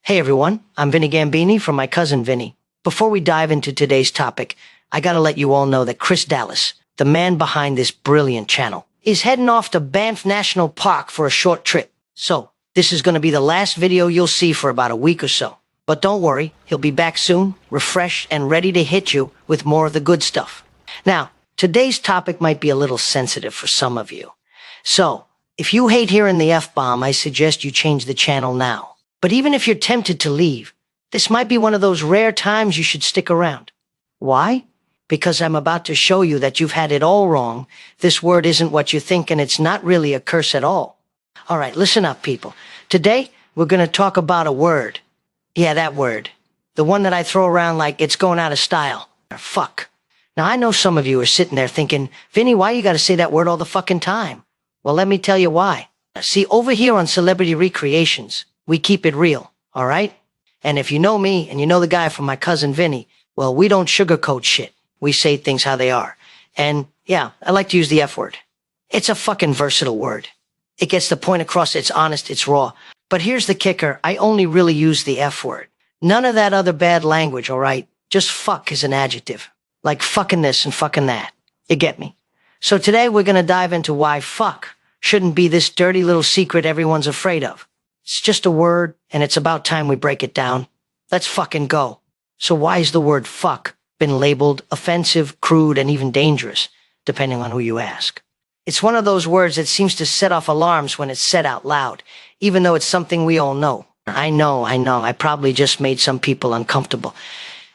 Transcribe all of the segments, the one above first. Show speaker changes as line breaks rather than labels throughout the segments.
Hey everyone, I'm Vinny Gambini from my cousin Vinny. Before we dive into today's topic, I gotta let you all know that Chris Dallas, the man behind this brilliant channel, is heading off to Banff National Park for a short trip. So, this is gonna be the last video you'll see for about a week or so. But don't worry, he'll be back soon, refreshed and ready to hit you with more of the good stuff. Now, today's topic might be a little sensitive for some of you. So, if you hate hearing the F-bomb, I suggest you change the channel now. But even if you're tempted to leave, this might be one of those rare times you should stick around. Why? Because I'm about to show you that you've had it all wrong. This word isn't what you think, and it's not really a curse at all. All right, listen up, people. Today, we're going to talk about a word. Yeah, that word. The one that I throw around like it's going out of style. Fuck. Now, I know some of you are sitting there thinking, Vinny, why you got to say that word all the fucking time? Well, let me tell you why. See, over here on Celebrity Recreations, we keep it real, all right? And if you know me and you know the guy from my cousin Vinny, well, we don't sugarcoat shit. We say things how they are. And yeah, I like to use the F word. It's a fucking versatile word. It gets the point across, it's honest, it's raw. But here's the kicker, I only really use the F word. None of that other bad language, all right? Just fuck is an adjective. Like fucking this and fucking that. You get me? So today we're gonna dive into why fuck shouldn't be this dirty little secret everyone's afraid of. It's just a word, and it's about time we break it down. Let's fucking go. So why has the word fuck been labeled offensive, crude, and even dangerous, depending on who you ask? It's one of those words that seems to set off alarms when it's said out loud, even though it's something we all know. I know, I probably just made some people uncomfortable.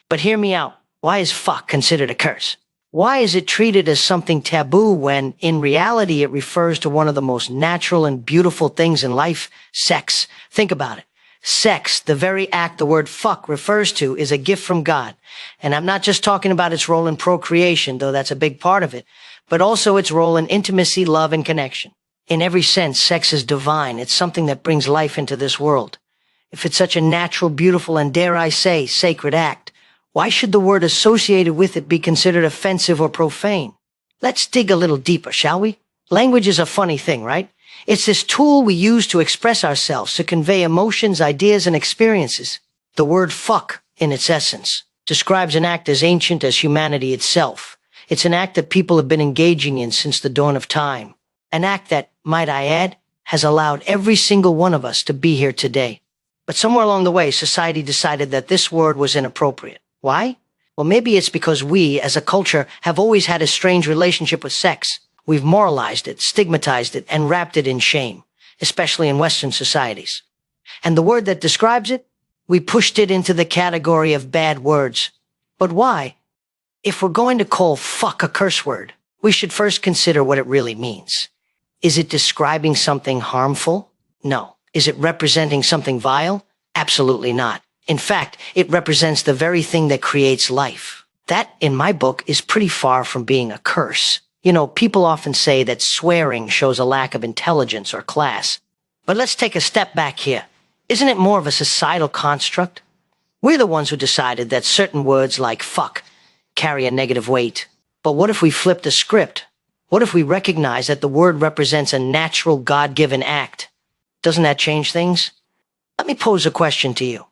But hear me out. Why is fuck considered a curse? Why is it treated as something taboo when, in reality, it refers to one of the most natural and beautiful things in life, sex? Think about it. Sex, the very act the word fuck refers to, is a gift from God. And I'm not just talking about its role in procreation, though that's a big part of it, but also its role in intimacy, love, and connection. In every sense, sex is divine. It's something that brings life into this world. If it's such a natural, beautiful, and dare I say, sacred act, why should the word associated with it be considered offensive or profane? Let's dig a little deeper, shall we? Language is a funny thing, right? It's this tool we use to express ourselves, to convey emotions, ideas, and experiences. The word fuck, in its essence, describes an act as ancient as humanity itself. It's an act that people have been engaging in since the dawn of time. An act that, might I add, has allowed every single one of us to be here today. But somewhere along the way, society decided that this word was inappropriate. Why? Well, maybe it's because we, as a culture, have always had a strange relationship with sex. We've moralized it, stigmatized it, and wrapped it in shame, especially in Western societies. And the word that describes it? We pushed it into the category of bad words. But why? If we're going to call fuck a curse word, we should first consider what it really means. Is it describing something harmful? No. Is it representing something vile? Absolutely not. In fact, it represents the very thing that creates life. That, in my book, is pretty far from being a curse. You know, people often say that swearing shows a lack of intelligence or class. But let's take a step back here. Isn't it more of a societal construct? We're the ones who decided that certain words like fuck carry a negative weight. But what if we flip the script? What if we recognize that the word represents a natural, God-given act? Doesn't that change things? Let me pose a question to you.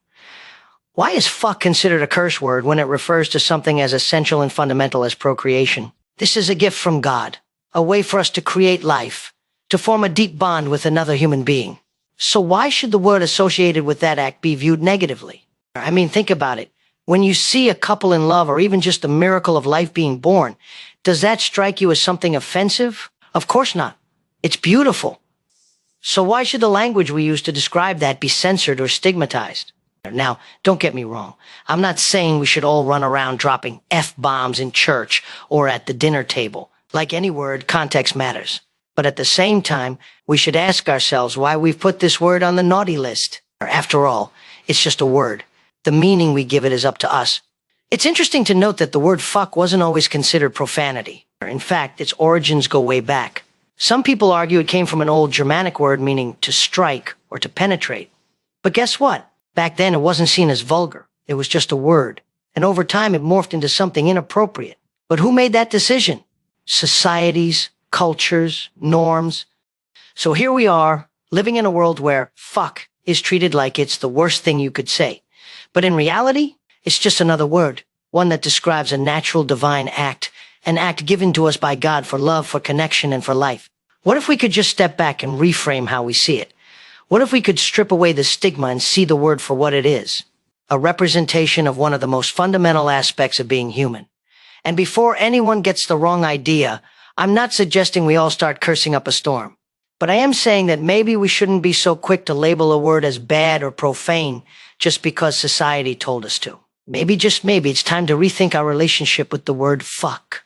Why is fuck considered a curse word when it refers to something as essential and fundamental as procreation? This is a gift from God, a way for us to create life, to form a deep bond with another human being. So why should the word associated with that act be viewed negatively? I mean, think about it. When you see a couple in love or even just the miracle of life being born, does that strike you as something offensive? Of course not. It's beautiful. So why should the language we use to describe that be censored or stigmatized? Now, don't get me wrong. I'm not saying we should all run around dropping F-bombs in church or at the dinner table. Like any word, context matters. But at the same time, we should ask ourselves why we've put this word on the naughty list. After all, it's just a word. The meaning we give it is up to us. It's interesting to note that the word fuck wasn't always considered profanity. In fact, its origins go way back. Some people argue it came from an old Germanic word meaning to strike or to penetrate. But guess what? Back then, it wasn't seen as vulgar. It was just a word. And over time, it morphed into something inappropriate. But who made that decision? Societies, cultures, norms. So here we are, living in a world where fuck is treated like it's the worst thing you could say. But in reality, it's just another word, one that describes a natural divine act, an act given to us by God for love, for connection, and for life. What if we could just step back and reframe how we see it? What if we could strip away the stigma and see the word for what it is? A representation of one of the most fundamental aspects of being human. And before anyone gets the wrong idea, I'm not suggesting we all start cursing up a storm. But I am saying that maybe we shouldn't be so quick to label a word as bad or profane just because society told us to. Maybe, just maybe, it's time to rethink our relationship with the word fuck.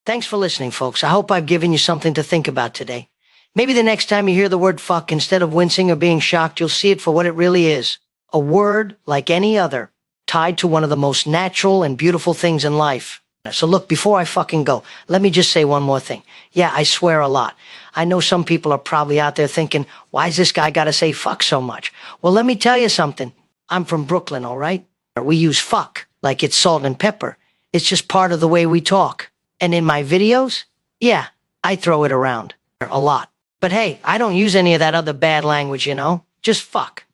Thanks for listening, folks. I hope I've given you something to think about today. Maybe the next time you hear the word fuck, instead of wincing or being shocked, you'll see it for what it really is. A word like any other, tied to one of the most natural and beautiful things in life. So look, before I fucking go, let me just say one more thing. Yeah, I swear a lot. I know some people are probably out there thinking, why's this guy gotta say fuck so much? Well, let me tell you something. I'm from Brooklyn, all right? We use fuck like it's salt and pepper. It's just part of the way we talk. And in my videos, yeah, I throw it around a lot. But hey, I don't use any of that other bad language, just fuck.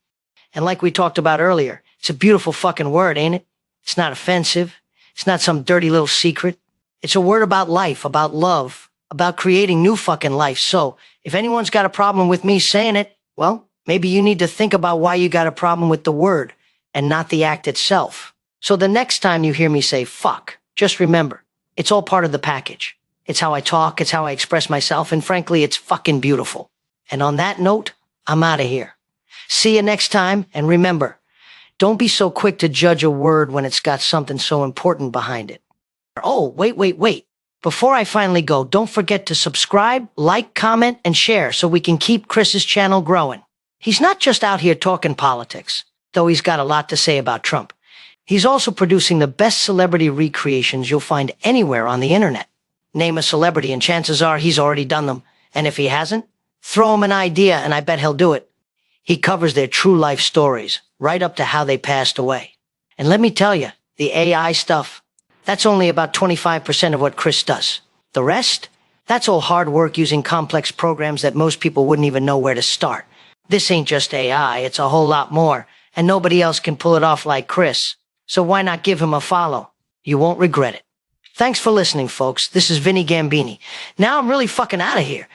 And like we talked about earlier, it's a beautiful fucking word, ain't it? It's not offensive. It's not some dirty little secret. It's a word about life, about love, about creating new fucking life. So if anyone's got a problem with me saying it, well, maybe you need to think about why you got a problem with the word and not the act itself. So the next time you hear me say fuck, just remember, it's all part of the package. It's how I talk, it's how I express myself, and frankly, it's fucking beautiful. And on that note, I'm out of here. See you next time, and remember, don't be so quick to judge a word when it's got something so important behind it. Oh, wait. Before I finally go, don't forget to subscribe, like, comment, and share so we can keep Chris's channel growing. He's not just out here talking politics, though he's got a lot to say about Trump. He's also producing the best celebrity recreations you'll find anywhere on the internet. Name a celebrity and chances are he's already done them. And if he hasn't, throw him an idea and I bet he'll do it. He covers their true life stories, right up to how they passed away. And let me tell you, the AI stuff, that's only about 25% of what Chris does. The rest? That's all hard work using complex programs that most people wouldn't even know where to start. This ain't just AI, it's a whole lot more, and nobody else can pull it off like Chris. So why not give him a follow? You won't regret it. Thanks for listening, folks. This is Vinny Gambini. Now I'm really fucking out of here.